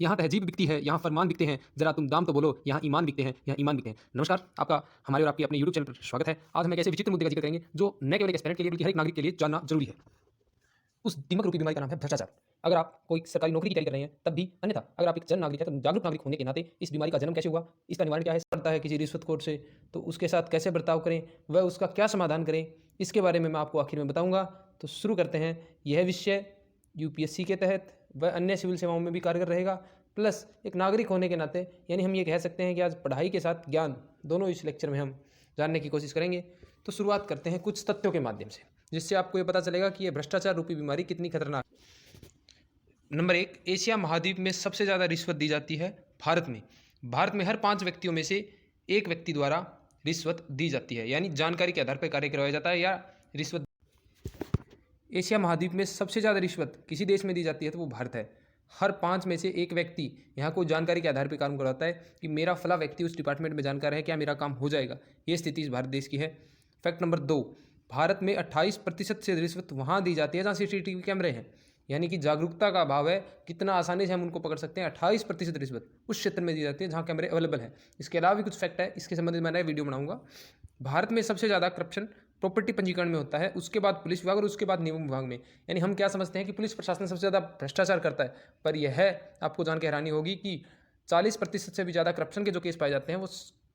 यहाँ तहजीब बिकती है, यहाँ फरमान बिकते हैं, ज़रा तुम दाम तो बोलो, यहाँ ईमान बिकते हैं, यहाँ ईमान बिकते हैं। नमस्कार, आपका हमारे और आपके अपने यूट्यूब चैनल पर स्वागत है। आज हम एक ऐसे विचित्र मुद्दे का जिक्र करेंगे जो न केवल एक एस्पिरेंट के लिए बल्कि हर एक नागरिक के लिए जानना जरूरी है। उस दीमक रूपी बीमारी का नाम है भ्रष्टाचार। अगर आप कोई सरकारी नौकरी की तैयारी कर रहे हैं तब भी, अन्यथा अगर आप एक जन नागरिक हैं तो जागरूक नागरिक होने के नाते इस बीमारी का जन्म कैसे हुआ, इसका निवारण क्या है, पड़ता है किसी रिश्वतखोर से तो उसके साथ कैसे बर्ताव करें, वह उसका क्या समाधान करें, इसके बारे में मैं आपको आखिर में बताऊंगा। तो शुरू करते हैं। यह विषय यूपीएससी के तहत व अन्य सिविल सेवाओं में भी कारगर रहेगा, प्लस एक नागरिक होने के नाते यानी हम ये कह सकते हैं कि आज पढ़ाई के साथ ज्ञान दोनों इस लेक्चर में हम जानने की कोशिश करेंगे। तो शुरुआत करते हैं कुछ तथ्यों के माध्यम से, जिससे आपको ये पता चलेगा कि ये भ्रष्टाचार रूपी बीमारी कितनी खतरनाक है। नंबर एक, एशिया महाद्वीप में सबसे ज़्यादा रिश्वत दी जाती है भारत में। भारत में हर 5 व्यक्तियों में से एक व्यक्ति द्वारा रिश्वत दी जाती है, यानी जानकारी के आधार पर कार्य करवाया जाता है या रिश्वत। एशिया महाद्वीप में सबसे ज़्यादा रिश्वत किसी देश में दी जाती है तो वो भारत है। हर 5 में से एक व्यक्ति यहाँ को जानकारी के आधार पर काम करवाता है कि मेरा फला व्यक्ति उस डिपार्टमेंट में जानकार है, क्या मेरा काम हो जाएगा। ये स्थिति इस भारत देश की है। फैक्ट नंबर 2, भारत में 28% से रिश्वत वहाँ दी जाती है जहाँ सीसीटीवी कैमरे हैं, यानी कि जागरूकता का अभाव है। कितना आसानी से हम उनको पकड़ सकते हैं। 28% रिश्वत उस क्षेत्र में दी जाती है जहाँ कैमरे अवेलेबल है। इसके अलावा भी कुछ फैक्ट है, इसके संबंधित मैं नया वीडियो बनाऊंगा। भारत में सबसे ज़्यादा करप्शन प्रॉपर्टी पंजीकरण में होता है, उसके बाद पुलिस विभाग और उसके बाद निगम विभाग में। यानी हम क्या समझते हैं कि पुलिस प्रशासन सबसे ज़्यादा भ्रष्टाचार करता है, पर यह आपको जान के हैरानी होगी कि 40% से भी ज़्यादा करप्शन के जो केस पाए जाते हैं वो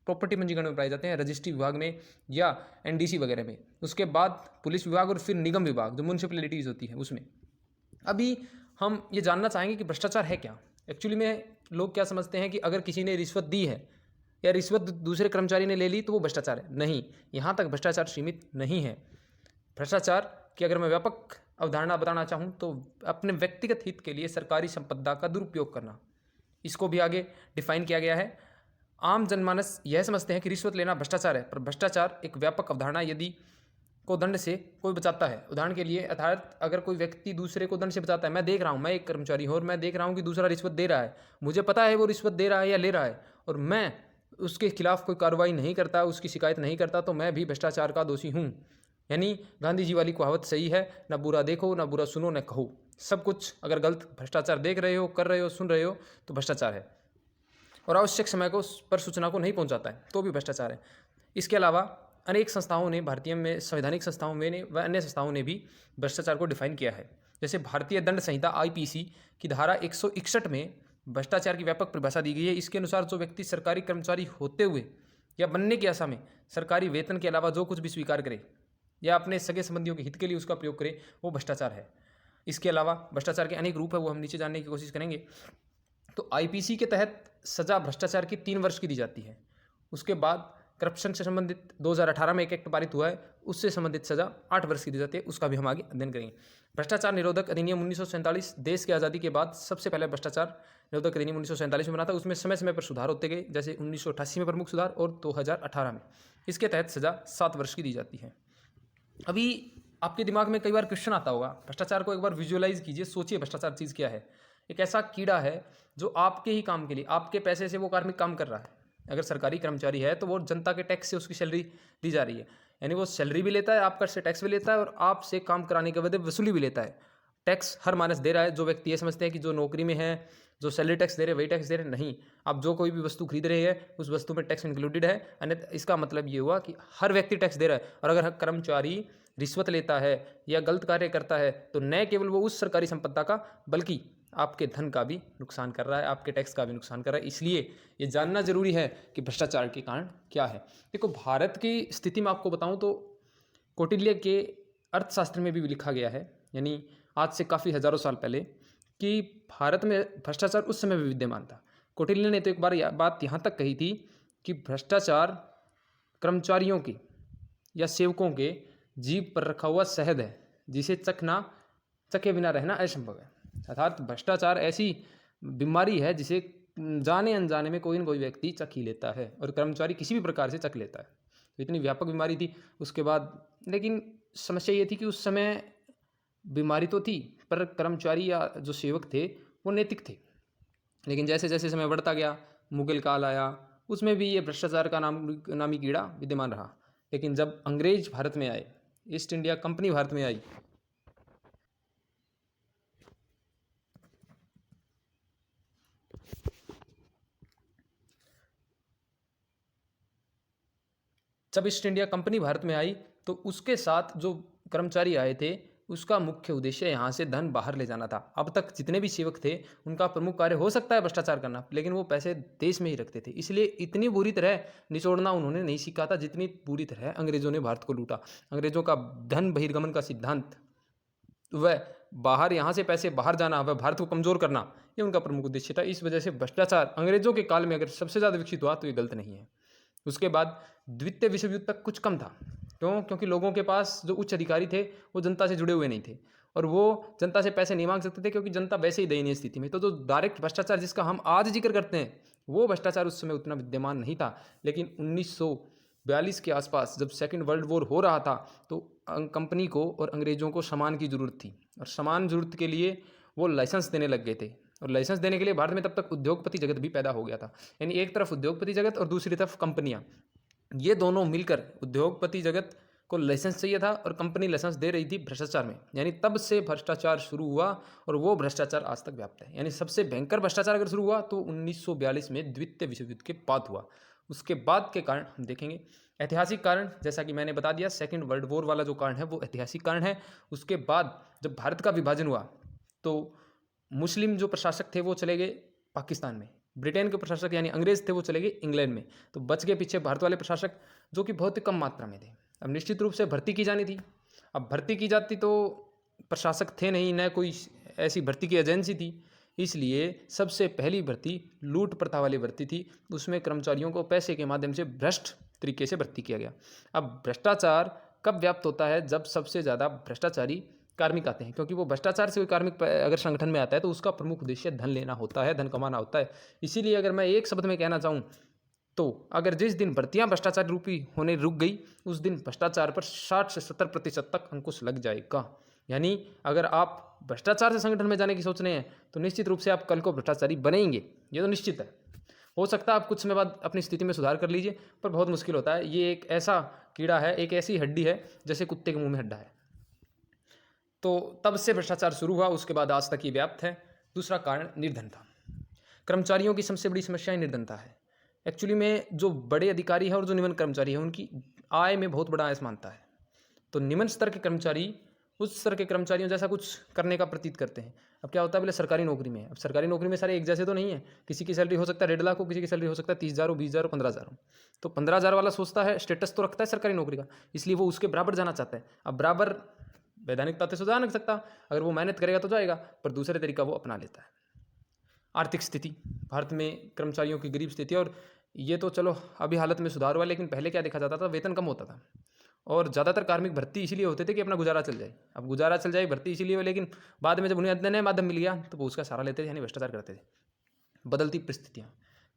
प्रॉपर्टी पंजीकरण में पाए जाते हैं, रजिस्ट्री विभाग में या एनडीसी वगैरह में। उसके बाद पुलिस विभाग और फिर निगम विभाग जो म्यूनसिपैलिटीज़ होती है उसमें। अभी हम ये जानना चाहेंगे कि भ्रष्टाचार है क्या। एक्चुअली में लोग क्या समझते हैं कि अगर किसी ने रिश्वत दी है या रिश्वत दूसरे कर्मचारी ने ले ली तो वो भ्रष्टाचार है। नहीं, यहाँ तक भ्रष्टाचार सीमित नहीं है। भ्रष्टाचार की अगर मैं व्यापक अवधारणा बताना चाहूँ तो अपने व्यक्तिगत हित के लिए सरकारी संपदा का दुरुपयोग करना, इसको भी आगे डिफाइन किया गया है। आम जनमानस यह समझते हैं कि रिश्वत लेना भ्रष्टाचार है, पर भ्रष्टाचार एक व्यापक अवधारणा यदि को दंड से कोई बचाता है। उदाहरण के लिए अर्थात अगर कोई व्यक्ति दूसरे को दंड से बचाता है, मैं देख रहा हूँ, मैं एक कर्मचारी हूँ और मैं देख रहा हूँ कि दूसरा रिश्वत दे रहा है, मुझे पता है वो रिश्वत दे रहा है या ले रहा है, और मैं उसके खिलाफ कोई कार्रवाई नहीं करता, उसकी शिकायत नहीं करता, तो मैं भी भ्रष्टाचार का दोषी हूँ। यानी गांधी जी वाली कहावत सही है, ना बुरा देखो ना बुरा सुनो ना कहो। सब कुछ अगर गलत भ्रष्टाचार देख रहे हो, कर रहे हो, सुन रहे हो तो भ्रष्टाचार है। और आवश्यक समय को पर सूचना को नहीं पहुंचाता है तो भी भ्रष्टाचार है। इसके अलावा अनेक संस्थाओं ने, भारतीय में संवैधानिक संस्थाओं में व अन्य संस्थाओं ने भी भ्रष्टाचार को डिफाइन किया है। जैसे भारतीय दंड संहिता आईपीसी की धारा 161 में भ्रष्टाचार की व्यापक परिभाषा दी गई है। इसके अनुसार जो व्यक्ति सरकारी कर्मचारी होते हुए या बनने की आशा में सरकारी वेतन के अलावा जो कुछ भी स्वीकार करे या अपने सगे संबंधियों के हित के लिए उसका प्रयोग करे वो भ्रष्टाचार है। इसके अलावा भ्रष्टाचार के अनेक रूप है, वो हम नीचे जानने की कोशिश करेंगे। तो आईपीसी के तहत सजा भ्रष्टाचार की 3 वर्ष की दी जाती है। उसके बाद करप्शन से संबंधित 2018 में एक एक्ट पारित हुआ है, उससे संबंधित सजा 8 वर्ष की दी जाती है, उसका भी हम आगे अध्ययन करेंगे। भ्रष्टाचार निरोधक अधिनियम 1947 देश की आज़ादी के बाद सबसे पहले भ्रष्टाचार निरोधक अधिनियम 1947 में बना था। उसमें समय समय पर सुधार होते गए, जैसे 1988 में प्रमुख सुधार और 2018 में। इसके तहत सजा 7 वर्ष की दी जाती है। अभी आपके दिमाग में कई बार क्वेश्चन आता होगा, भ्रष्टाचार को एक बार विजुअलाइज कीजिए, सोचिए भ्रष्टाचार चीज़ क्या है। एक ऐसा कीड़ा है जो आपके ही काम के लिए, आपके पैसे से वो कार्मिक काम कर रहा है। अगर सरकारी कर्मचारी है तो वो जनता के टैक्स से उसकी सैलरी दी जा रही है, यानी वो सैलरी भी लेता है, आपका से टैक्स भी लेता है और आपसे काम कराने के बदले वसूली भी लेता है। टैक्स हर मानस दे रहा है। जो व्यक्ति ये समझते हैं कि जो नौकरी में है, जो सैलरी टैक्स दे रहे हैं वही टैक्स दे रहे हैं, नहीं। आप जो कोई भी वस्तु खरीद रहे हैं उस वस्तु में टैक्स इंक्लूडेड है। अन्यथा इसका मतलब ये हुआ कि हर व्यक्ति टैक्स दे रहा है। और अगर कर्मचारी रिश्वत लेता है या गलत कार्य करता है तो न केवल वो उस सरकारी संपदा का बल्कि आपके धन का भी नुकसान कर रहा है, आपके टैक्स का भी नुकसान कर रहा है। इसलिए ये जानना जरूरी है कि भ्रष्टाचार के कारण क्या है। देखो, भारत की स्थिति में आपको बताऊं तो कौटिल्य के अर्थशास्त्र में भी लिखा गया है, यानी आज से काफ़ी हजारों साल पहले, कि भारत में भ्रष्टाचार उस समय भी विद्यमान था। कौटिल्य ने तो एक बार बात यहाँ तक कही थी कि भ्रष्टाचार कर्मचारियों के या सेवकों के जीभ पर रखा हुआ शहद है, जिसे चखे बिना रहना असंभव है। अर्थात भ्रष्टाचार ऐसी बीमारी है जिसे जाने अनजाने में कोई न कोई व्यक्ति चख ही लेता है, और कर्मचारी किसी भी प्रकार से चख लेता है। तो इतनी व्यापक बीमारी थी उसके बाद। लेकिन समस्या ये थी कि उस समय बीमारी तो थी, पर कर्मचारी या जो सेवक थे वो नैतिक थे। लेकिन जैसे जैसे समय बढ़ता गया, मुगल काल आया, उसमें भी ये भ्रष्टाचार का नामी कीड़ा विद्यमान रहा। लेकिन जब अंग्रेज भारत में आए, ईस्ट इंडिया कंपनी भारत में आई, जब ईस्ट इंडिया कंपनी भारत में आई तो उसके साथ जो कर्मचारी आए थे उसका मुख्य उद्देश्य यहाँ से धन बाहर ले जाना था। अब तक जितने भी सेवक थे उनका प्रमुख कार्य हो सकता है भ्रष्टाचार करना, लेकिन वो पैसे देश में ही रखते थे। इसलिए इतनी बुरी तरह निचोड़ना उन्होंने नहीं सीखा था जितनी बुरी तरह अंग्रेजों ने भारत को लूटा। अंग्रेजों का धन बहिर्गमन का सिद्धांत, वह बाहर यहाँ से पैसे बाहर जाना, वह भारत को कमज़ोर करना, ये उनका प्रमुख उद्देश्य था। इस वजह से भ्रष्टाचार अंग्रेजों के काल में अगर सबसे ज़्यादा विकसित हुआ तो ये गलत नहीं है। उसके बाद द्वितीय विश्व युद्ध तक कुछ कम था। क्यों? क्योंकि लोगों के पास जो उच्च अधिकारी थे वो जनता से जुड़े हुए नहीं थे और वो जनता से पैसे नहीं मांग सकते थे, क्योंकि जनता वैसे ही दयनीय स्थिति में। तो जो डायरेक्ट भ्रष्टाचार जिसका हम आज जिक्र करते हैं वो भ्रष्टाचार उस समय उतना विद्यमान नहीं था। लेकिन 1942 के आसपास जब सेकेंड वर्ल्ड वॉर हो रहा था तो कंपनी को और अंग्रेज़ों को सामान की ज़रूरत थी और सामान ज़रूरत के लिए वो लाइसेंस देने लग गए थे। और लाइसेंस देने के लिए भारत में तब तक उद्योगपति जगत भी पैदा हो गया था। यानी एक तरफ उद्योगपति जगत और दूसरी तरफ कंपनियां, ये दोनों मिलकर, उद्योगपति जगत को लाइसेंस चाहिए था और कंपनी लाइसेंस दे रही थी भ्रष्टाचार में। यानी तब से भ्रष्टाचार शुरू हुआ और वो भ्रष्टाचार आज तक व्याप्त है। यानी सबसे भयंकर भ्रष्टाचार अगर शुरू हुआ तो 1942 में द्वितीय विश्व युद्ध के बाद हुआ। उसके बाद के कारण हम देखेंगे। ऐतिहासिक कारण, जैसा कि मैंने बता दिया, सेकेंड वर्ल्ड वॉर वाला जो कारण है वो ऐतिहासिक कारण है। उसके बाद जब भारत का विभाजन हुआ तो मुस्लिम जो प्रशासक थे वो चले गए पाकिस्तान में, ब्रिटेन के प्रशासक यानी अंग्रेज थे वो चले गए इंग्लैंड में, तो बच गए पीछे भारत वाले प्रशासक जो कि बहुत ही कम मात्रा में थे। अब निश्चित रूप से भर्ती की जानी थी। अब भर्ती की जाती तो प्रशासक थे नहीं, न कोई ऐसी भर्ती की एजेंसी थी, इसलिए सबसे पहली भर्ती लूट प्रथा वाली भर्ती थी। उसमें कर्मचारियों को पैसे के माध्यम से भ्रष्ट तरीके से भर्ती किया गया। अब भ्रष्टाचार कब व्याप्त होता है? जब सबसे ज़्यादा भ्रष्टाचारी कार्मिक आते हैं, क्योंकि वो भ्रष्टाचार से कोई कार्मिक अगर संगठन में आता है तो उसका प्रमुख उद्देश्य धन लेना होता है, धन कमाना होता है। इसीलिए अगर मैं एक शब्द में कहना चाहूँ तो अगर जिस दिन भर्तियां भ्रष्टाचार रूपी होने रुक गई उस दिन भ्रष्टाचार पर 60 से 70% तक अंकुश लग जाएगा। यानी अगर आप भ्रष्टाचार से संगठन में जाने की सोच रहे हैं तो निश्चित रूप से आप कल को भ्रष्टाचारी बनेंगे, ये तो निश्चित है। हो सकता है आप कुछ समय बाद अपनी स्थिति में सुधार कर लीजिए, पर बहुत मुश्किल होता है। ये एक ऐसा कीड़ा है, एक ऐसी हड्डी है जैसे कुत्ते के मुंह में हड्डा है। तो तब से भ्रष्टाचार शुरू हुआ, उसके बाद आज तक ये व्याप्त है। दूसरा कारण निर्धनता। कर्मचारियों की सबसे बड़ी समस्या निर्धनता है। एक्चुअली में जो बड़े अधिकारी है और जो निम्न कर्मचारी है उनकी आय में बहुत बड़ा असमानता है। तो निम्न स्तर के कर्मचारी उच्च स्तर के कर्मचारियों जैसा कुछ करने का प्रतीत करते हैं। अब क्या होता है, पहले सरकारी नौकरी में, अब सरकारी नौकरी में सारे एक जैसे तो नहीं है। किसी की सैलरी हो सकता है 1.5 लाख हो, किसी की सैलरी हो सकता है 30,000 हो, 20,000 हो, 15,000 हो। तो 15,000 वाला सोचता है, स्टेटस तो रखता है सरकारी नौकरी का, इसलिए वो उसके बराबर जाना चाहता है। अब बराबर वैधानिकता से जा नहीं सकता, अगर वो मेहनत करेगा तो जाएगा, पर दूसरे तरीका वो अपना लेता है। आर्थिक स्थिति, भारत में कर्मचारियों की गरीब स्थिति, और ये तो चलो अभी हालत में सुधार हुआ, लेकिन पहले क्या देखा जाता था, वेतन कम होता था और ज़्यादातर कार्मिक भर्ती इसीलिए होते थे कि अपना गुजारा चल जाए। अब गुजारा चल जाए भर्ती इसीलिए, लेकिन बाद में जब उन्हें नया माध्यम मिल गया तो वो उसका सहारा लेते थे, यानी भ्रष्टाचार करते थे। बदलती परिस्थितियाँ,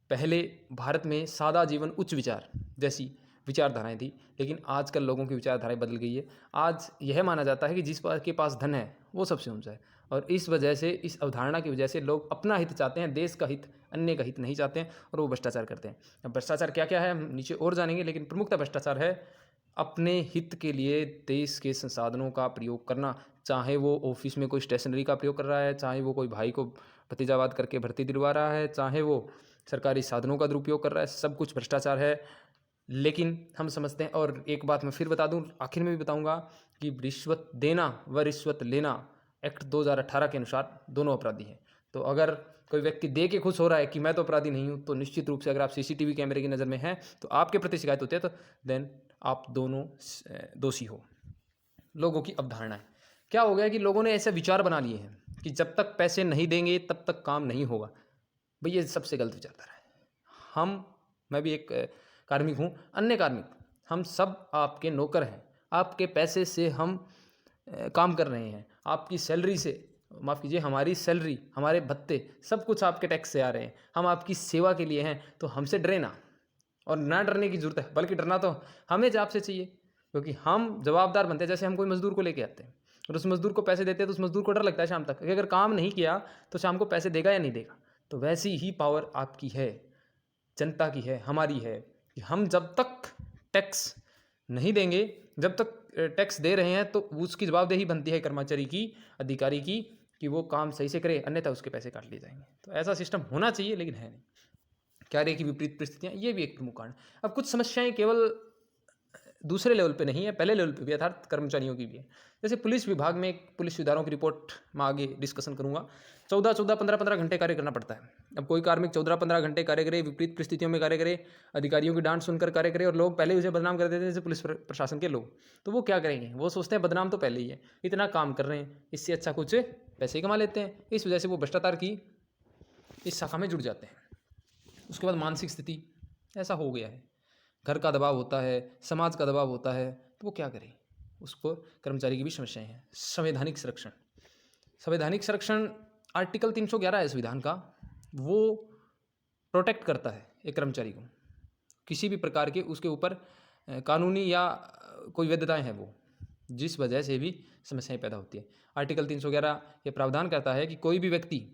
पहले भारत में सादा जीवन उच्च विचार जैसी विचारधाराएं थी, लेकिन आजकल लोगों की विचारधाराएं बदल गई है। आज यह माना जाता है कि जिस के पास धन है वो सबसे ऊंचा है, और इस वजह से, इस अवधारणा की वजह से लोग अपना हित चाहते हैं, देश का हित, अन्य का हित नहीं चाहते हैं, और वो भ्रष्टाचार करते हैं। अब भ्रष्टाचार क्या क्या है हम नीचे और जानेंगे, लेकिन प्रमुखतः भ्रष्टाचार है अपने हित के लिए देश के संसाधनों का प्रयोग करना। चाहे वो ऑफिस में कोई स्टेशनरी का प्रयोग कर रहा है, चाहे वो कोई भाई को भतीजावाद करके भर्ती दिलवा रहा है, चाहे वो सरकारी साधनों का दुरुपयोग कर रहा है, सब कुछ भ्रष्टाचार है। लेकिन हम समझते हैं, और एक बात मैं फिर बता दूं, आखिर में भी बताऊंगा कि रिश्वत देना व रिश्वत लेना एक्ट 2018 के अनुसार दोनों अपराधी हैं। तो अगर कोई व्यक्ति दे के खुश हो रहा है कि मैं तो अपराधी नहीं हूं, तो निश्चित रूप से अगर आप सीसीटीवी कैमरे की नज़र में हैं तो आपके प्रति शिकायत होती है, तो देन आप दोनों दोषी हो। लोगों की अवधारणाएं, क्या हो गया कि लोगों ने ऐसे विचार बना लिए हैं कि जब तक पैसे नहीं देंगे तब तक काम नहीं होगा। भाई ये सबसे गलत विचारधारा है। मैं भी एक कार्मिक हूँ, अन्य कार्मिक, हम सब आपके नौकर हैं। आपके पैसे से हम काम कर रहे हैं, आपकी सैलरी से, माफ़ कीजिए, हमारी सैलरी, हमारे भत्ते, सब कुछ आपके टैक्स से आ रहे हैं। हम आपकी सेवा के लिए हैं, तो हमसे डरे ना, और ना डरने की ज़रूरत है, बल्कि डरना तो हमें आपसे चाहिए, क्योंकि हम जवाबदार बनते हैं। जैसे हम कोई मज़दूर को लेके आते हैं और उस मज़दूर को पैसे देते हैं, तो उस मज़दूर को डर लगता है शाम तक कि अगर काम नहीं किया तो शाम को पैसे देगा या नहीं देगा। तो वैसी ही पावर आपकी है, जनता की है, हमारी है, कि हम जब तक टैक्स नहीं देंगे, जब तक टैक्स दे रहे हैं, तो उसकी जवाबदेही बनती है कर्मचारी की, अधिकारी की, कि वो काम सही से करे, अन्यथा उसके पैसे काट लिए जाएंगे। तो ऐसा सिस्टम होना चाहिए, लेकिन है नहीं। कार्य की विपरीत परिस्थितियाँ, ये भी एक प्रमुख कारण। अब कुछ समस्याएं केवल दूसरे लेवल पे नहीं है, पहले लेवल पे भी अर्थात कर्मचारियों की भी है। जैसे पुलिस विभाग में एक पुलिस सुधारों की रिपोर्ट मैं आगे डिस्कशन करूंगा। 14-14, 15-15 घंटे कार्य करना पड़ता है। अब कोई कार्मिक 14-15 घंटे कार्य करे, विपरीत परिस्थितियों में कार्य करे, अधिकारियों की डांट सुनकर कार्य करे, और लोग पहले उसे बदनाम कर देते हैं, जैसे पुलिस प्रशासन के लोग। तो वो क्या करेंगे? वो सोचते हैं बदनाम तो पहले ही है, इतना काम कर रहे हैं, इससे अच्छा कुछ पैसे ही कमा लेते हैं। इस वजह से वो भ्रष्टाचार की इस शाखा में जुड़ जाते हैं। उसके बाद मानसिक स्थिति ऐसा हो गया है, घर का दबाव होता है, समाज का दबाव होता है, तो वो क्या करे? उसको कर्मचारी की भी समस्याएं हैं। संवैधानिक संरक्षण, संवैधानिक संरक्षण आर्टिकल 311 है संविधान का, वो प्रोटेक्ट करता है एक कर्मचारी को, किसी भी प्रकार के उसके ऊपर कानूनी या कोई वैधताएं हैं वो, जिस वजह से भी समस्याएं पैदा होती है। आर्टिकल 311 ये प्रावधान करता है कि कोई भी व्यक्ति,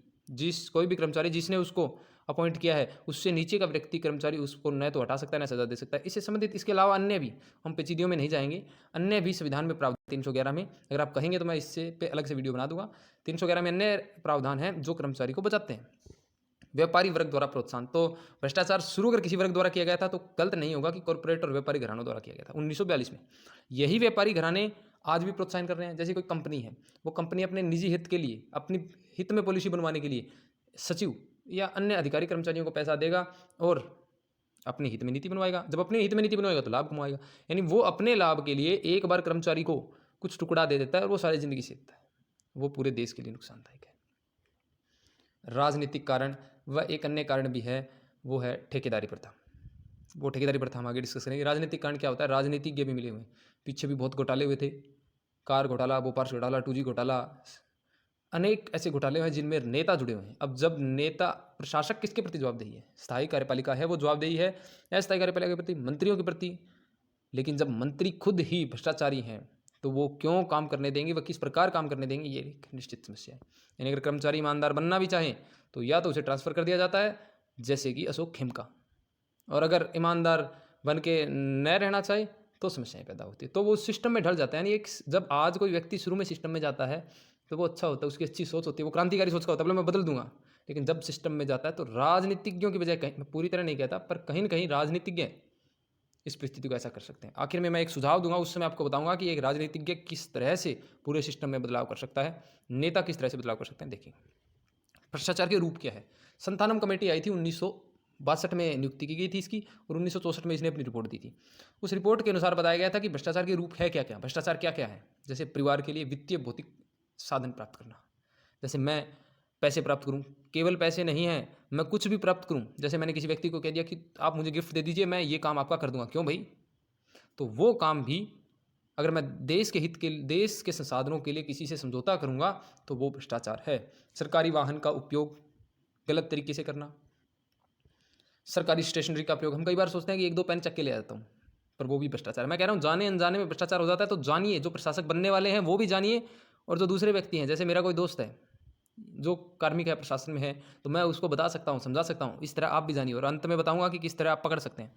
कोई भी कर्मचारी जिसने उसको अपॉइंट किया है, उससे नीचे का व्यक्ति कर्मचारी उसको न तो हटा सकता है, न सजा दे सकता है। इससे संबंधित इसके अलावा अन्य भी, हम पेचीदियों में नहीं जाएंगे, अन्य भी संविधान में प्रावधान 311 में, अगर आप कहेंगे तो मैं इससे पे अलग से वीडियो बना दूंगा। 311 में अन्य प्रावधान हैं जो कर्मचारी को बचाते हैं। व्यापारी वर्ग द्वारा प्रोत्साहन, तो भ्रष्टाचार शुरू अगर किसी वर्ग द्वारा किया गया था तो गलत नहीं होगा कि कॉर्पोरेट और व्यापारी घरानों द्वारा किया गया था 1942 में। यही व्यापारी घराने आज भी प्रोत्साहन कर रहे हैं। जैसे कोई कंपनी है, वो कंपनी अपने निजी हित के लिए, अपनी हित में पॉलिसी बनवाने के लिए सचिव या अन्य अधिकारी कर्मचारियों को पैसा देगा और अपने हित में नीति बनवाएगा। जब अपने हित में नीति बनवाएगा तो लाभ कमाएगा। यानी वो अपने लाभ के लिए एक बार कर्मचारी को कुछ टुकड़ा दे देता है और वो सारी जिंदगी सीखता है, वो पूरे देश के लिए नुकसानदायक है। राजनीतिक कारण व एक अन्य कारण भी है, वो है ठेकेदारी प्रथा। वो ठेकेदारी प्रथा हम आगे डिस्कस करेंगे। राजनीतिक कारण क्या होता है? राजनीतिज्ञ भी मिले हुए हैं, पीछे भी बहुत घोटाले हुए थे, कार घोटाला, बोपार्स घोटाला, 2G घोटाला, अनेक ऐसे घोटाले हैं जिनमें नेता जुड़े हुए हैं। अब जब नेता, प्रशासक किसके प्रति जवाबदेही है? स्थायी कार्यपालिका है, वो जवाबदेही है अस्थायी कार्यपालिका के प्रति, मंत्रियों के प्रति। लेकिन जब मंत्री खुद ही भ्रष्टाचारी हैं तो वो क्यों काम करने देंगे, वह किस प्रकार काम करने देंगे, ये एक निश्चित समस्या है। यानी अगर कर्मचारी ईमानदार बनना भी चाहें तो या तो उसे ट्रांसफर कर दिया जाता है, जैसे कि अशोक खेमका, और अगर ईमानदार बन के न रहना चाहे तो समस्याएं पैदा होती है। तो वो उस सिस्टम में ढल जाता है। यानी एक, जब आज कोई व्यक्ति शुरू में सिस्टम में जाता है तो वो अच्छा होता है, उसकी अच्छी सोच होती है, वो क्रांतिकारी सोच का होता है, बोले मैं बदल दूंगा। लेकिन जब सिस्टम में जाता है तो राजनीतिज्ञों की बजाय, कहीं, मैं पूरी तरह नहीं कहता, पर कहीं ना कहीं राजनीतिज्ञ इस परिस्थिति को ऐसा कर सकते हैं। आखिर में मैं एक सुझाव दूंगा, उस समय आपको बताऊंगा कि एक राजनीतिज्ञ किस तरह से पूरे सिस्टम में बदलाव कर सकता है, नेता किस तरह से बदलाव कर सकते हैं। देखिए, भ्रष्टाचार के रूप क्या है। संतानम कमेटी आई थी, 1962 में नियुक्ति की गई थी इसकी, और 1964 में इसने अपनी रिपोर्ट दी थी। उस रिपोर्ट के अनुसार बताया गया था कि भ्रष्टाचार के रूप है क्या क्या, भ्रष्टाचार क्या क्या है। जैसे परिवार के लिए वित्तीय भौतिक साधन प्राप्त करना, जैसे मैं पैसे प्राप्त करूं, केवल पैसे नहीं हैं, मैं कुछ भी प्राप्त करूं। जैसे मैंने किसी व्यक्ति को कह दिया कि आप मुझे गिफ्ट दे दीजिए, मैं ये काम आपका कर दूंगा, क्यों भाई? तो वो काम भी अगर मैं देश के हित के, देश के संसाधनों के लिए किसी से समझौता करूंगा तो वो भ्रष्टाचार है। सरकारी वाहन का उपयोग गलत तरीके से करना, सरकारी स्टेशनरी का उपयोग, हम कई बार सोचते हैं कि 1-2 पेन चक्के ले आता हूँ, पर वो भी भ्रष्टाचार है। मैं कह रहा हूँ जाने अनजाने में भ्रष्टाचार हो जाता है। तो जानिए, जो प्रशासक बनने वाले हैं वो भी जानिए, और जो दूसरे व्यक्ति हैं, जैसे मेरा कोई दोस्त है जो कार्मिक है, प्रशासन में है, तो मैं उसको बता सकता हूँ, समझा सकता हूँ। इस तरह आप भी जानिए, और अंत में बताऊंगा कि किस तरह आप पकड़ सकते हैं।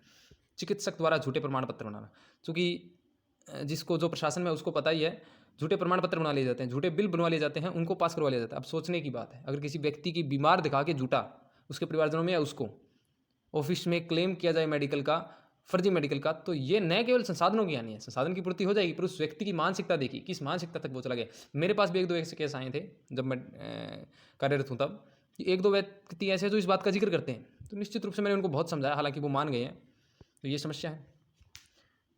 चिकित्सक द्वारा झूठे प्रमाण पत्र बनाना, क्योंकि जिसको, जो प्रशासन में, उसको पता ही है, झूठे प्रमाण पत्र बना लिए जाते हैं, झूठे बिल बनवा लिए जाते हैं, उनको पास करवा लिया जाता है। अब सोचने की बात है, अगर किसी व्यक्ति की बीमार दिखा के झूठा, उसके परिवारजनों में या उसको ऑफिस में क्लेम किया जाए मेडिकल का, फर्जी मेडिकल का, तो ये न केवल संसाधनों की हानि है, संसाधन की पूर्ति हो जाएगी, पर उस व्यक्ति की मानसिकता देखिए, किस मानसिकता तक वो चला गया। मेरे पास भी 1-2 ऐसे केस आए थे जब मैं कार्यरत हूँ तब, कि 1-2 व्यक्ति ऐसे जो इस बात का जिक्र करते हैं, तो निश्चित रूप से मैंने उनको बहुत समझाया, हालांकि वो मान गए हैं। तो ये समस्या है।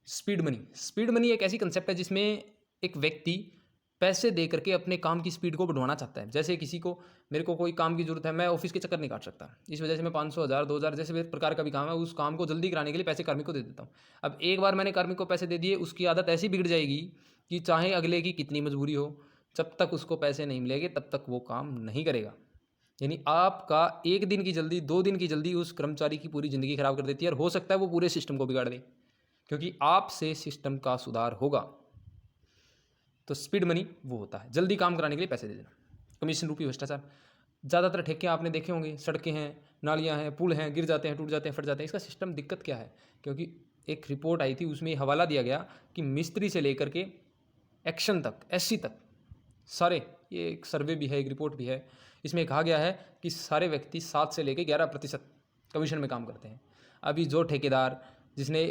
स्पीड मनी, स्पीड मनी एक ऐसी कंसेप्ट है जिसमें एक व्यक्ति पैसे दे करके अपने काम की स्पीड को बढ़वाना चाहता है। जैसे किसी को, मेरे को कोई काम की जरूरत है, मैं ऑफिस के चक्कर नहीं काट सकता, इस वजह से मैं 500, 1000, 2000 जैसे प्रकार का भी काम है, उस काम को जल्दी कराने के लिए पैसे कार्मिक को दे देता हूँ। अब एक बार मैंने कार्मिक को पैसे दे दिए, उसकी आदत ऐसी बिगड़ जाएगी कि चाहे अगले की कितनी मजबूरी हो, जब तक उसको पैसे नहीं मिलेंगे तब तक वो काम नहीं करेगा। यानी आपका 1 दिन की जल्दी, 2 दिन की जल्दी उस कर्मचारी की पूरी ज़िंदगी खराब कर देती है, और हो सकता है वो पूरे सिस्टम को बिगाड़ दे, क्योंकि आपसे सिस्टम का सुधार होगा। तो स्पीड मनी वो होता है जल्दी काम कराने के लिए पैसे दे देना। कमीशन रूपी भ्रष्टाचार, ज़्यादातर ठेके आपने देखे होंगे, सड़कें हैं, नालियाँ हैं, पुल हैं, गिर जाते हैं, टूट जाते हैं, फट जाते हैं। इसका सिस्टम दिक्कत क्या है? क्योंकि एक रिपोर्ट आई थी, उसमें हवाला दिया गया कि मिस्त्री से लेकर के एक्शन तक, SC तक, सारे ये एक सर्वे भी है, एक रिपोर्ट भी है। इसमें कहा गया है कि सारे व्यक्ति 7 से लेकर 11% कमीशन में काम करते हैं। अभी जो ठेकेदार जिसने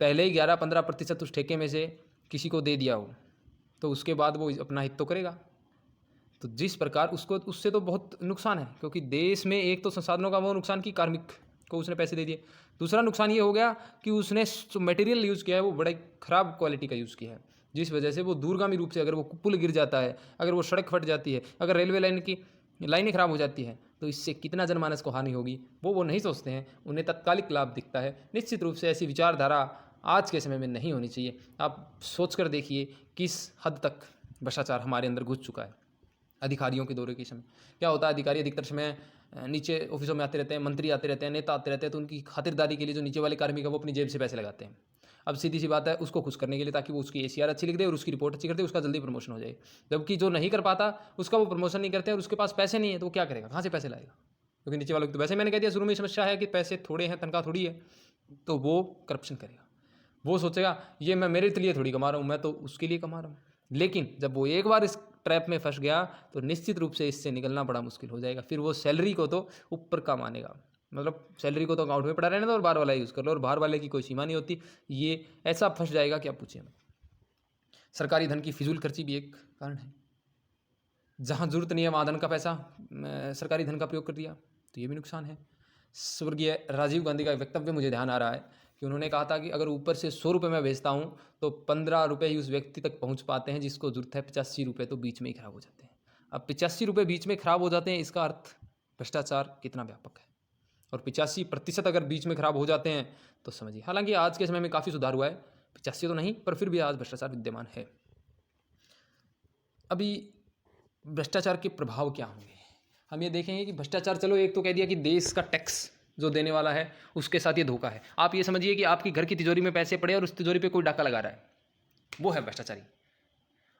पहले ही 11-15% उस ठेके में से किसी को दे दिया हो, तो उसके बाद वो अपना हित तो करेगा। तो जिस प्रकार उसको उससे तो बहुत नुकसान है, क्योंकि देश में एक तो संसाधनों का वो नुकसान कि कार्मिक को उसने पैसे दे दिए। दूसरा नुकसान ये हो गया कि उसने जो मटेरियल यूज़ किया है वो बड़े ख़राब क्वालिटी का यूज़ किया है, जिस वजह से वो दूरगामी रूप से, अगर वो पुल गिर जाता है, अगर वो सड़क फट जाती है, अगर रेलवे लाइन की लाइनें ख़राब हो जाती हैं, तो इससे कितना जनमानस को हानि होगी वो नहीं सोचते हैं। उन्हें तत्कालिक लाभ दिखता है। निश्चित रूप से ऐसी विचारधारा आज के समय में नहीं होनी चाहिए। आप सोच कर देखिए किस हद तक भ्रष्टाचार हमारे अंदर घुस चुका है। अधिकारियों के दौरे के समय क्या होता है, अधिकारी अधिकतर समय नीचे ऑफिसों में आते रहते हैं, मंत्री आते रहते हैं, नेता आते रहते हैं, तो उनकी खातिरदारी के लिए जो नीचे वाले कार्मिक है वो अपनी जेब से पैसे लगाते हैं। अब सीधी सी बात है, उसको खुश करने के लिए, ताकि वो उसकी एसीआर अच्छी लिख दे और उसकी रिपोर्ट अच्छी कर दे, उसका जल्दी प्रमोशन हो जाए। जबकि जो नहीं कर पाता उसका वो प्रमोशन नहीं करते और उसके पास पैसे नहीं है, तो वो क्या करेगा, कहाँ से पैसे लाएगा? क्योंकि नीचे वालों की तो वैसे मैंने कह दिया शुरू में समस्या है कि पैसे थोड़े हैं, तनख्वाह थोड़ी है, तो वो करप्शन करेगा। वो सोचेगा ये मैं मेरे लिए थोड़ी कमा रहा हूँ, मैं तो उसके लिए कमा रहा हूँ। लेकिन जब वो एक बार इस ट्रैप में फंस गया तो निश्चित रूप से इससे निकलना बड़ा मुश्किल हो जाएगा। फिर वो सैलरी को तो ऊपर का मानेगा, मतलब सैलरी को तो अकाउंट में पड़ा रहने दो और बाहर वाला यूज़ कर लो, और बाहर वाले की कोई सीमा नहीं होती। ये ऐसा फंस जाएगा कि आप पूछिए मत। सरकारी धन की फिजूल खर्ची भी एक कारण है। जहाँ जरूरत नहीं है वहाँ धन का पैसा, सरकारी धन का प्रयोग कर दिया, तो ये भी नुकसान है। स्वर्गीय राजीव गांधी का वक्तव्य मुझे ध्यान आ रहा है कि उन्होंने कहा था कि अगर ऊपर से 100 रुपये मैं भेजता हूँ तो 15 रुपये ही उस व्यक्ति तक पहुँच पाते हैं जिसको जरूरत है 85 रुपये तो बीच में ही खराब हो जाते हैं। अब 85 रुपये बीच में खराब हो जाते हैं, इसका अर्थ भ्रष्टाचार कितना व्यापक है। और 85% अगर बीच में खराब हो जाते हैं तो समझिए, हालांकि आज के समय में काफ़ी सुधार हुआ है, 85 तो नहीं, पर फिर भी आज भ्रष्टाचार विद्यमान है। अभी भ्रष्टाचार के प्रभाव क्या होंगे, हम ये देखेंगे कि भ्रष्टाचार, चलो एक तो कह दिया कि देश का टैक्स जो देने वाला है उसके साथ ये धोखा है। आप ये समझिए कि आपकी घर की तिजोरी में पैसे पड़े और उस तिजोरी पे कोई डाका लगा रहा है, वो है भ्रष्टाचारी।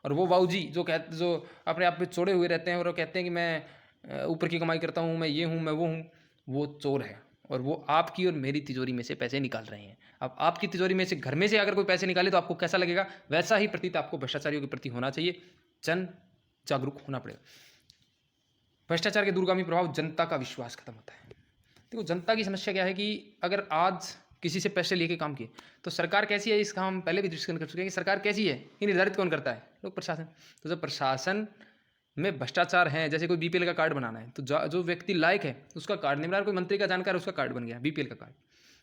और वो बाबूजी जो अपने आप पे चोड़े हुए रहते हैं और वो कहते हैं कि मैं ऊपर की कमाई करता हूँ, मैं ये हूँ, मैं वो हूँ, वो चोर है और वो आपकी और मेरी तिजोरी में से पैसे निकाल रहे हैं। अब आपकी तिजोरी में से, घर में से अगर कोई पैसे निकाले तो आपको कैसा लगेगा? वैसा ही प्रतीत आपको भ्रष्टाचारियों के प्रति होना चाहिए। जन जागरूक होना पड़ेगा। भ्रष्टाचार के दूरगामी प्रभाव, जनता का विश्वास खत्म होता है। देखो जनता की समस्या क्या है कि अगर आज किसी से पैसे लेके काम किए तो सरकार कैसी है, इसका हम पहले भी डिस्कशन कर चुके हैं कि सरकार कैसी है, ये निर्धारित कौन करता है? लोग, प्रशासन। तो जब प्रशासन में भ्रष्टाचार है, जैसे कोई बीपीएल का कार्ड बनाना है तो जो व्यक्ति लायक है उसका कार्ड नहीं बना, कोई मंत्री का जानकार है उसका कार्ड बन गया बीपीएल का कार्ड।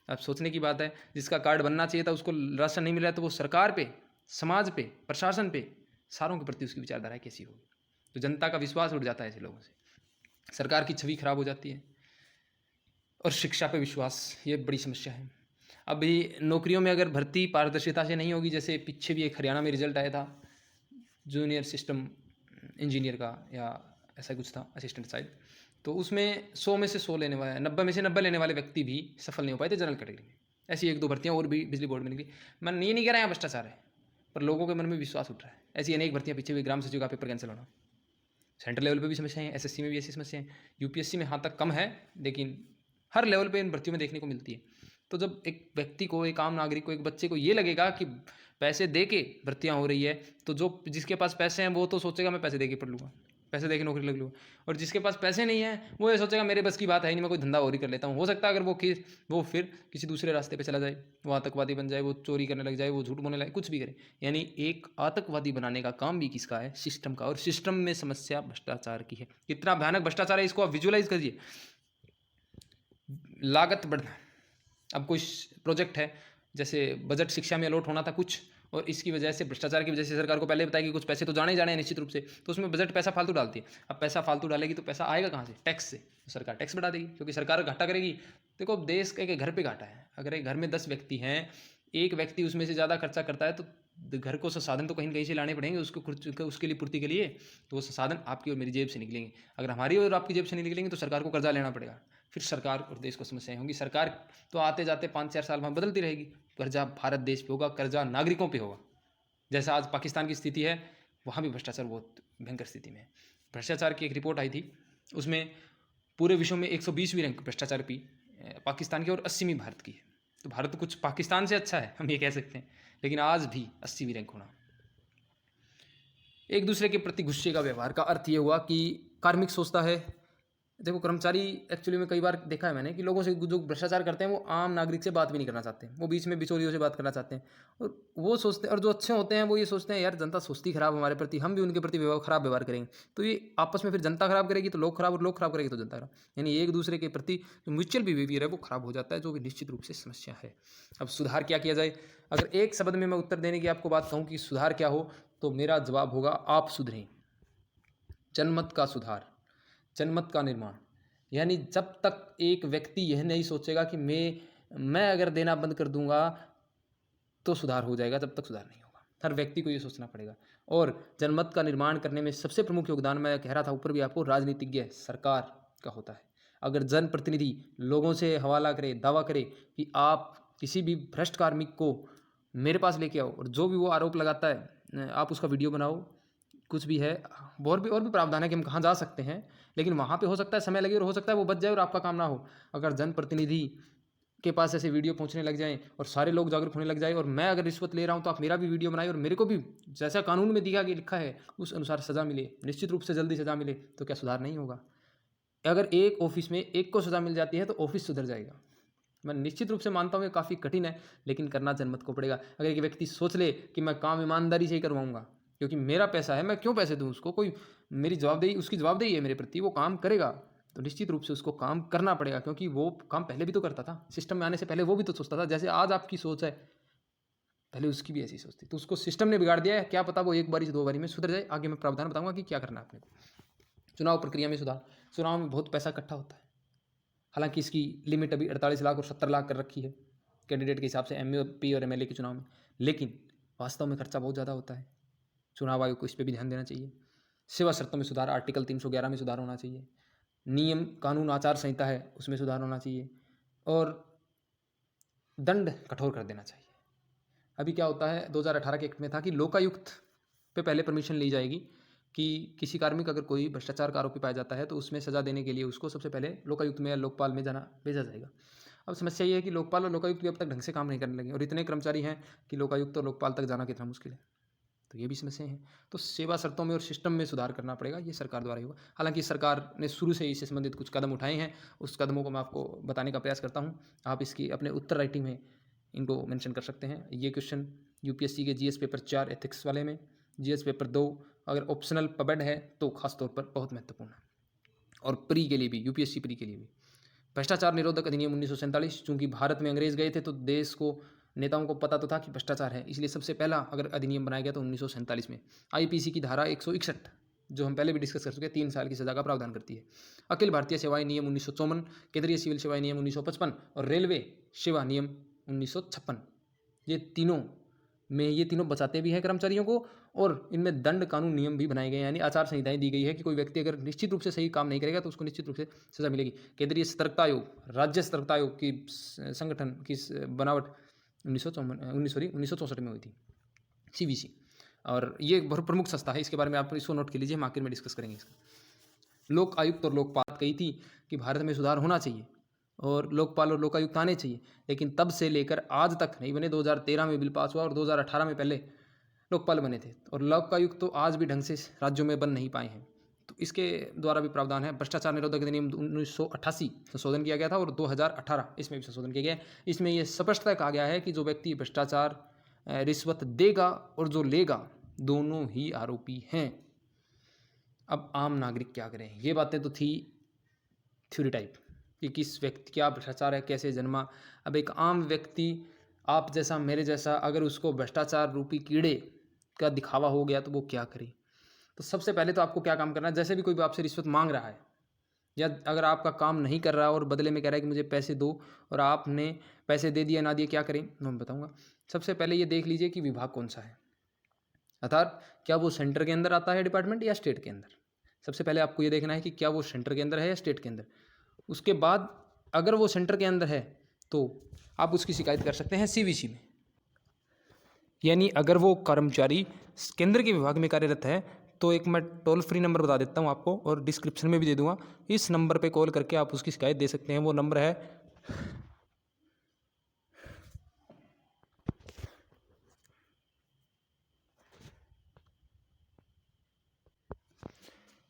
अब सोचने की बात है, जिसका कार्ड बनना चाहिए था उसको राशन नहीं मिल रहा है, तो वो सरकार पे, समाज पे, प्रशासन पे, सारों के प्रति उसकी विचारधारा कैसी होगी? तो जनता का विश्वास उठ जाता है ऐसे लोगों से, सरकार की छवि खराब हो जाती है। और शिक्षा पे विश्वास, ये बड़ी समस्या है। अभी नौकरियों में अगर भर्ती पारदर्शिता से नहीं होगी, जैसे पीछे भी एक हरियाणा में रिजल्ट आया था जूनियर सिस्टम इंजीनियर का या ऐसा कुछ था, असिस्टेंट शायद, तो उसमें 100 में से 100 लेने वाले, 90 में से 90 लेने वाले व्यक्ति भी सफल नहीं हो पाए थे जनरल कैटेगरी में। ऐसी 1-2 भर्तियाँ और भी बिजली बोर्ड में निकली। मैं ये नहीं कह रहा है भ्रष्टाचार है, पर लोगों के मन में विश्वास उठ रहा है। ऐसी अनेक भर्तियाँ पीछे हुई, ग्राम सचिव का पेपर कैंसिल होना, सेंट्रल लेवल पे भी समस्याएं हैं, एसएससी में भी ऐसी समस्याएं हैं, यूपीएससी में हाँ तक कम है, लेकिन हर लेवल पे इन भर्तियों में देखने को मिलती है। तो जब एक व्यक्ति को, एक आम नागरिक को, एक बच्चे को ये लगेगा कि पैसे दे के भर्तियाँ हो रही है, तो जो जिसके पास पैसे हैं वो तो सोचेगा मैं पैसे दे के पढ़ लूँगा, पैसे दे के नौकरी लग लूँगा, और जिसके पास पैसे नहीं है वो ये सोचेगा मेरे बस की बात है ही नहीं, मैं कोई धंधा और ही कर लेता हूँ। हो सकता है अगर वो फिर किसी दूसरे रास्ते पे चला जाए, वो आतंकवादी बन जाए, वो चोरी करने लग जाए, वो झूठ बोलने लगे, कुछ भी करे। यानी एक आतंकवादी बनाने का काम भी किसका है? सिस्टम का। और सिस्टम में समस्या भ्रष्टाचार की है। कितना भयानक भ्रष्टाचार है, इसको आप विजुअलाइज करिए। लागत बढ़ना, अब कोई प्रोजेक्ट है, जैसे बजट शिक्षा में अलॉट होना था कुछ, और इसकी वजह से, भ्रष्टाचार की वजह से, सरकार को पहले बताया कि कुछ पैसे तो जाने ही जाने हैं निश्चित रूप से, तो उसमें बजट पैसा फालतू डालती है। अब पैसा फालतू डालेगी तो पैसा आएगा कहाँ से? टैक्स से। तो सरकार टैक्स बढ़ा देगी, क्योंकि सरकार घाटा करेगी। देखो देश के घर पे घाटा है, अगर एक घर में 10 व्यक्ति हैं, एक व्यक्ति उसमें से ज़्यादा खर्चा करता है तो घर को संसाधन तो कहीं न कहीं से लाने पड़ेंगे उसके लिए, पूर्ति के लिए। तो वो संसाधन आपकी और मेरी जेब से निकलेंगे। अगर हमारी और आपकी जेब से नहीं निकलेंगे तो सरकार को कर्जा लेना पड़ेगा, फिर सरकार और देश को समस्याएं होंगी। सरकार तो आते जाते 5-4 साल में बदलती रहेगी, कर्जा भारत देश पे होगा, कर्जा नागरिकों पे होगा। जैसा आज पाकिस्तान की स्थिति है, वहाँ भी भ्रष्टाचार बहुत भयंकर स्थिति में है। भ्रष्टाचार की एक रिपोर्ट आई थी, उसमें पूरे विश्व में 120वीं रैंक भ्रष्टाचार की पाकिस्तान की और 80वीं भारत की है। तो भारत कुछ पाकिस्तान से अच्छा है, हम ये कह सकते हैं, लेकिन आज भी 80वीं रैंक होना। एक दूसरे के प्रति गुस्से का व्यवहार का अर्थ ये हुआ कि कार्मिक सोचता है, देखो कर्मचारी एक्चुअली में कई बार देखा है मैंने कि लोगों से जो भ्रष्टाचार करते हैं वो आम नागरिक से बात भी नहीं करना चाहते, वो बीच में बिचौलियों से बात करना चाहते हैं। और वो सोचते हैं, और जो अच्छे होते हैं वो ये सोचते हैं यार जनता सोचती खराब हमारे प्रति, हम भी उनके प्रति खराब व्यवहार करेंगे, तो ये आपस में फिर जनता खराब करेगी तो लोग खराब, और लोग खराब करेगी तो जनता खराब, यानी एक दूसरे के प्रति जो म्यूचुअल बिहेवियर है वो खराब हो जाता है, जो भी निश्चित रूप से समस्या है। अब सुधार क्या किया जाए? अगर एक शब्द में मैं उत्तर देने की आपको बात कहूँ कि सुधार क्या हो, तो मेरा जवाब होगा आप सुधरें। जनमत का सुधार, जनमत का निर्माण, यानी जब तक एक व्यक्ति यह नहीं सोचेगा कि मैं अगर देना बंद कर दूंगा तो सुधार हो जाएगा, तब तक सुधार नहीं होगा। हर व्यक्ति को ये सोचना पड़ेगा। और जनमत का निर्माण करने में सबसे प्रमुख योगदान, मैं कह रहा था ऊपर भी आपको, राजनीतिज्ञ सरकार का होता है। अगर जनप्रतिनिधि लोगों से हवाला करे, दावा करे कि आप किसी भी भ्रष्ट कार्मिक को मेरे पास लेके आओ, और जो भी वो आरोप लगाता है आप उसका वीडियो बनाओ, कुछ भी है, और भी प्रावधान है कि हम कहाँ जा सकते हैं, लेकिन वहाँ पे हो सकता है समय लगे और हो सकता है वो बच जाए और आपका काम ना हो। अगर जनप्रतिनिधि के पास ऐसे वीडियो पहुंचने लग जाएं और सारे लोग जागरूक होने लग जाए, और मैं अगर रिश्वत ले रहा हूं तो आप मेरा भी वीडियो बनाए और मेरे को भी जैसा कानून में दिया गया लिखा है उस अनुसार सज़ा मिले, निश्चित रूप से जल्दी सज़ा मिले, तो क्या सुधार नहीं होगा? अगर एक ऑफिस में एक को सज़ा मिल जाती है तो ऑफिस सुधर जाएगा। मैं निश्चित रूप से मानता हूँ ये काफ़ी कठिन है, लेकिन करना जनमत को पड़ेगा। अगर एक व्यक्ति सोच ले कि मैं काम ईमानदारी से ही करवाऊंगा क्योंकि मेरा पैसा है, मैं क्यों पैसे दूँ उसको, कोई मेरी जवाबदेही, उसकी जवाबदेही है मेरे प्रति, वो काम करेगा, तो निश्चित रूप से उसको काम करना पड़ेगा, क्योंकि वो काम पहले भी तो करता था, सिस्टम में आने से पहले वो भी तो सोचता था। जैसे आज आपकी सोच है, पहले उसकी भी ऐसी सोच थी, तो उसको सिस्टम ने बिगाड़ दिया है। क्या पता वो एक बारी से दो बारी में सुधर जाए। आगे मैं प्रावधान बताऊंगा कि क्या करना है आपने को। चुनाव प्रक्रिया में सुधार, चुनाव में बहुत पैसा इकट्ठा होता है, हालांकि इसकी लिमिट अभी 48 लाख और 70 लाख कर रखी है कैंडिडेट के हिसाब से, MP और MLA के चुनाव में, लेकिन वास्तव में खर्चा बहुत ज़्यादा होता है। चुनाव आयोग को इस पर भी ध्यान देना चाहिए। सेवा शर्तों में सुधार, आर्टिकल 311 में सुधार होना चाहिए। नियम कानून आचार संहिता है उसमें सुधार होना चाहिए, और दंड कठोर कर देना चाहिए। अभी क्या होता है, 2018 के एक्ट में था कि लोकायुक्त पे पहले परमिशन ली जाएगी कि किसी कार्मिक अगर कोई भ्रष्टाचार का आरोपी पाया जाता है तो उसमें सजा देने के लिए उसको सबसे पहले लोकायुक्त में या लोकपाल में जाना भेजा जाएगा। अब समस्या ये है कि लोकपाल और लोकायुक्त भी अब तक ढंग से काम नहीं करने लगे, और इतने कर्मचारी हैं कि लोकायुक्त और लोकपाल तक जाना कितना मुश्किल है, तो ये भी समस्या है। तो सेवा शर्तों में और सिस्टम में सुधार करना पड़ेगा, ये सरकार द्वारा ही होगा। हालांकि सरकार ने शुरू से इससे संबंधित कुछ कदम उठाए हैं, उस कदमों को मैं आपको बताने का प्रयास करता हूँ। आप इसकी अपने उत्तर राइटिंग में इनको मेंशन कर सकते हैं। ये क्वेश्चन UPSC के GS पेपर 4 एथिक्स वाले में, GS पेपर 2 अगर ऑप्शनल पबेड है तो खास तौर पर बहुत महत्वपूर्ण है, और प्री के लिए भी, UPSC प्री के लिए भी। भ्रष्टाचार निरोधक अधिनियम 1947, चूंकि भारत में अंग्रेज गए थे तो देश को, नेताओं को पता तो था कि भ्रष्टाचार है, इसलिए सबसे पहला अगर अधिनियम बनाया गया तो 1947 में। IPC की धारा 161 जो हम पहले भी डिस्कस कर चुके हैं, 3 साल की सजा का प्रावधान करती है। अखिल भारतीय सेवाएं नियम 1954, केंद्रीय सिविल सेवाएं नियम 1955 और रेलवे सेवा नियम 1956, ये तीनों बचाते भी हैं कर्मचारियों को, और इनमें दंड कानून नियम भी बनाए गए हैं, यानी आचार संहिताएं दी गई है कि कोई व्यक्ति अगर निश्चित रूप से सही काम नहीं करेगा तो उसको निश्चित रूप से सजा मिलेगी। केंद्रीय सतर्कता आयोग, राज्य सतर्कता आयोग की संगठन की बनावट 1964 में हुई थी, CVC, और ये एक बहुत प्रमुख संस्था है, इसके बारे में आप इसको नोट कर लीजिए, हम आखिर में डिस्कस करेंगे इसका। लोक आयुक्त और लोकपाल कही थी कि भारत में सुधार होना चाहिए और लोकपाल और लोकायुक्त आने चाहिए, लेकिन तब से लेकर आज तक नहीं बने। 2013 में बिल पास हुआ और 2018 में पहले लोकपाल बने थे, और लोकायुक्त तो आज भी ढंग से राज्यों में बन नहीं पाए हैं, तो इसके द्वारा भी प्रावधान है। भ्रष्टाचार निरोधक अधिनियम 1988 संशोधन किया गया था, और 2018 इसमें भी संशोधन किया गया है। इसमें यह स्पष्टता कहा गया है कि जो व्यक्ति भ्रष्टाचार रिश्वत देगा और जो लेगा दोनों ही आरोपी हैं। अब आम नागरिक क्या करें, ये बातें तो थी थ्योरी टाइप कि किस व्यक्ति क्या भ्रष्टाचार है, कैसे जन्मा। अब एक आम व्यक्ति, आप जैसा मेरे जैसा, अगर उसको भ्रष्टाचार रूपी कीड़े का दिखावा हो गया तो वो क्या करे। तो सबसे पहले तो आपको क्या काम करना है, जैसे भी कोई आपसे रिश्वत मांग रहा है, या अगर आपका काम नहीं कर रहा और बदले में कह रहा है कि मुझे पैसे दो, और आपने पैसे दे दिया ना दिए, क्या करें मैं बताऊंगा। सबसे पहले ये देख लीजिए कि विभाग कौन सा है, अर्थात क्या वो सेंटर के अंदर आता है डिपार्टमेंट या स्टेट के अंदर। सबसे पहले आपको ये देखना है कि क्या वो सेंटर के अंदर है या स्टेट के अंदर। उसके बाद अगर वो सेंटर के अंदर है तो आप उसकी शिकायत कर सकते हैं CVC में, यानी अगर वो कर्मचारी केंद्र के विभाग में कार्यरत है तो एक मैं टोल फ्री नंबर बता देता हूँ आपको, और डिस्क्रिप्शन में भी दे दूंगा। इस नंबर पे कॉल करके आप उसकी शिकायत दे सकते हैं। वो नंबर है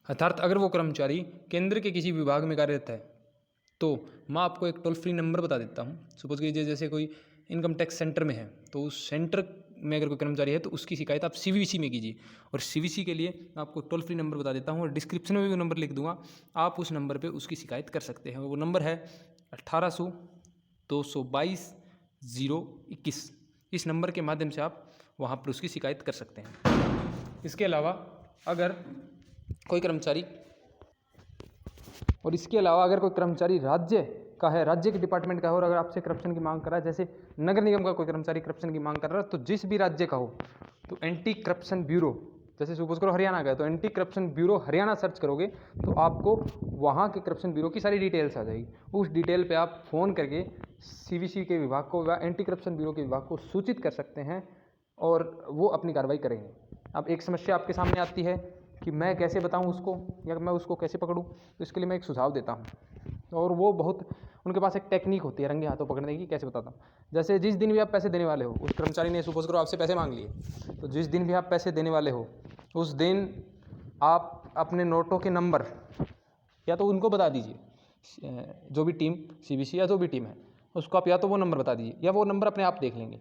अर्थात अगर वो कर्मचारी केंद्र के किसी विभाग में कार्यरत है तो मैं आपको एक टोल फ्री नंबर बता देता हूँ। सपोज कीजिए जैसे कोई इनकम टैक्स सेंटर में है तो उस सेंटर में अगर कोई कर्मचारी है तो उसकी शिकायत आप सीवीसी में कीजिए। और सीवीसी के लिए मैं आपको टोल फ्री नंबर बता देता हूँ और डिस्क्रिप्शन में भी वो नंबर लिख दूंगा, आप उस नंबर पे उसकी शिकायत कर सकते हैं। वो नंबर है 1800-222-021। इस नंबर के माध्यम से आप वहाँ पर उसकी शिकायत कर सकते हैं। इसके अलावा अगर कोई कर्मचारी राज्य का है, राज्य के डिपार्टमेंट का है और अगर आपसे करप्शन की मांग कर रहा है, जैसे नगर निगम का कोई कर्मचारी करप्शन की मांग कर रहा है, तो जिस भी राज्य का हो तो एंटी करप्शन ब्यूरो, जैसे सपोज करो हरियाणा का है तो anti corruption bureau Haryana search करोगे तो आपको वहाँ के करप्शन ब्यूरो की सारी डिटेल्स आ जाएगी। उस डिटेल पे आप फ़ोन करके सीवीसी के विभाग को या एंटी करप्शन ब्यूरो के विभाग को सूचित कर सकते हैं और वो अपनी कार्रवाई करेंगे। अब एक समस्या आपके सामने आती है कि मैं कैसे बताऊं उसको या मैं उसको कैसे पकड़ूं, तो इसके लिए मैं एक सुझाव देता हूं और वो बहुत उनके पास एक टेक्निक होती है रंगे हाथों पकड़ने की। कैसे बताता हूँ, जैसे जिस दिन भी आप पैसे देने वाले हो, उस कर्मचारी ने सपोज करो आपसे पैसे मांग लिए, तो जिस दिन भी आप पैसे देने वाले हो उस दिन आप अपने नोटों के नंबर या तो उनको बता दीजिए, जो भी टीम सीवीसी या जो भी टीम है उसको आप या तो वो नंबर बता दीजिए या वो नंबर अपने आप देख लेंगे।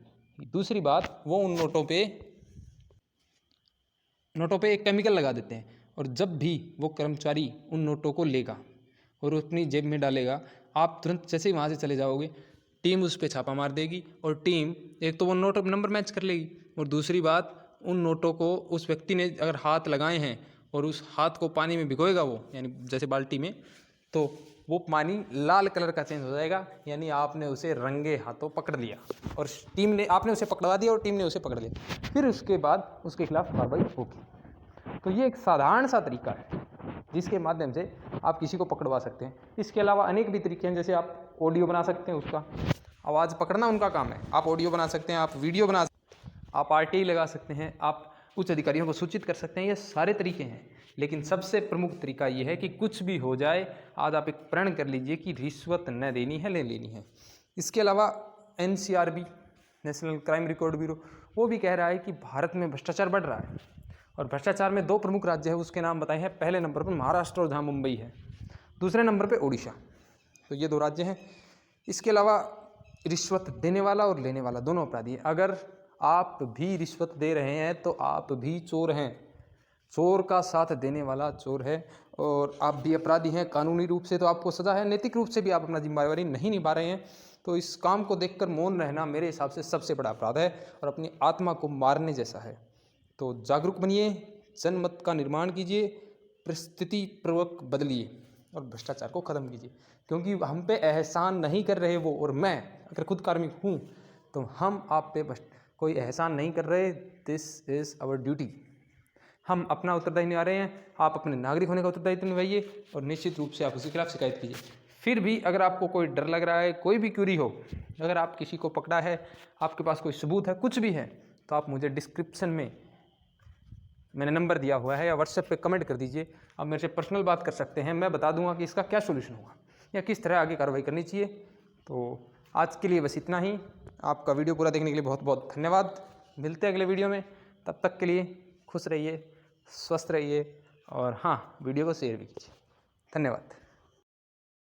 दूसरी बात, वो उन नोटों पे एक केमिकल लगा देते हैं और जब भी वो कर्मचारी उन नोटों को लेगा और अपनी जेब में डालेगा, आप तुरंत जैसे ही वहाँ से चले जाओगे टीम उस पर छापा मार देगी और टीम एक तो वो नोट नंबर मैच कर लेगी और दूसरी बात उन नोटों को उस व्यक्ति ने अगर हाथ लगाए हैं और उस हाथ को पानी में भिगोएगा वो, यानी जैसे बाल्टी में, तो वो पानी लाल कलर का चेंज हो जाएगा, यानी आपने उसे रंगे हाथों पकड़ लिया और टीम ने आपने उसे पकड़वा दिया और टीम ने उसे पकड़ लिया। फिर उसके बाद उसके खिलाफ कार्रवाई होगी। तो ये एक साधारण सा तरीका है जिसके माध्यम से आप किसी को पकड़वा सकते हैं। इसके अलावा अनेक भी तरीके हैं, जैसे आप ऑडियो बना सकते हैं, उसका आवाज़ पकड़ना उनका काम है, आप ऑडियो बना सकते हैं, आप वीडियो बना सकते हैं, आप आरटीआई लगा सकते हैं, आप उच्च अधिकारियों को सूचित कर सकते हैं। ये सारे तरीके हैं, लेकिन सबसे प्रमुख तरीका ये है कि कुछ भी हो जाए आज आप एक प्रण कर लीजिए कि रिश्वत न देनी है, ले लेनी है। इसके अलावा NCRB, national crime record bureau, वो भी कह रहा है कि भारत में भ्रष्टाचार बढ़ रहा है और भ्रष्टाचार में 2 प्रमुख राज्य है, उसके नाम बताए हैं। पहले नंबर पर महाराष्ट्र और जहाँ मुंबई है, दूसरे नंबर पर ओडिशा। तो ये 2 राज्य हैं। इसके अलावा रिश्वत देने वाला और लेने वाला दोनों अपराधी हैं। अगर आप भी रिश्वत दे रहे हैं तो आप भी चोर हैं, चोर का साथ देने वाला चोर है और आप भी अपराधी हैं। कानूनी रूप से तो आपको सज़ा है, नैतिक रूप से भी आप अपना जिम्मेदारी नहीं निभा रहे हैं। तो इस काम को देखकर मौन रहना मेरे हिसाब से सबसे बड़ा अपराध है और अपनी आत्मा को मारने जैसा है। तो जागरूक बनिए, जनमत का निर्माण कीजिए, परिस्थिति पूर्वक बदलिए और भ्रष्टाचार को ख़त्म कीजिए, क्योंकि हम पे एहसान नहीं कर रहे वो, और मैं अगर खुद कार्मिक हूँ तो हम आप पे कोई एहसान नहीं कर रहे। This is our duty. हम अपना उत्तरदायित्व निभा रहे हैं, आप अपने नागरिक होने का उत्तरदायित्व निभाइए और निश्चित रूप से आप उसके खिलाफ शिकायत कीजिए। फिर भी अगर आपको कोई डर लग रहा है, कोई भी क्यूरी हो, अगर आप किसी को पकड़ा है, आपके पास कोई सबूत है, कुछ भी है, तो आप मुझे डिस्क्रिप्शन में मैंने नंबर दिया हुआ है या व्हाट्सएप पे कमेंट कर दीजिए। आप मेरे से पर्सनल बात कर सकते हैं, मैं बता दूंगा कि इसका क्या सोल्यूशन होगा या किस तरह आगे कार्रवाई करनी चाहिए। तो आज के लिए बस इतना ही। आपका वीडियो पूरा देखने के लिए बहुत बहुत धन्यवाद। मिलते हैं अगले वीडियो में, तब तक के लिए खुश रहिए, स्वस्थ रहिए और हाँ, वीडियो को शेयर भी कीजिए। धन्यवाद।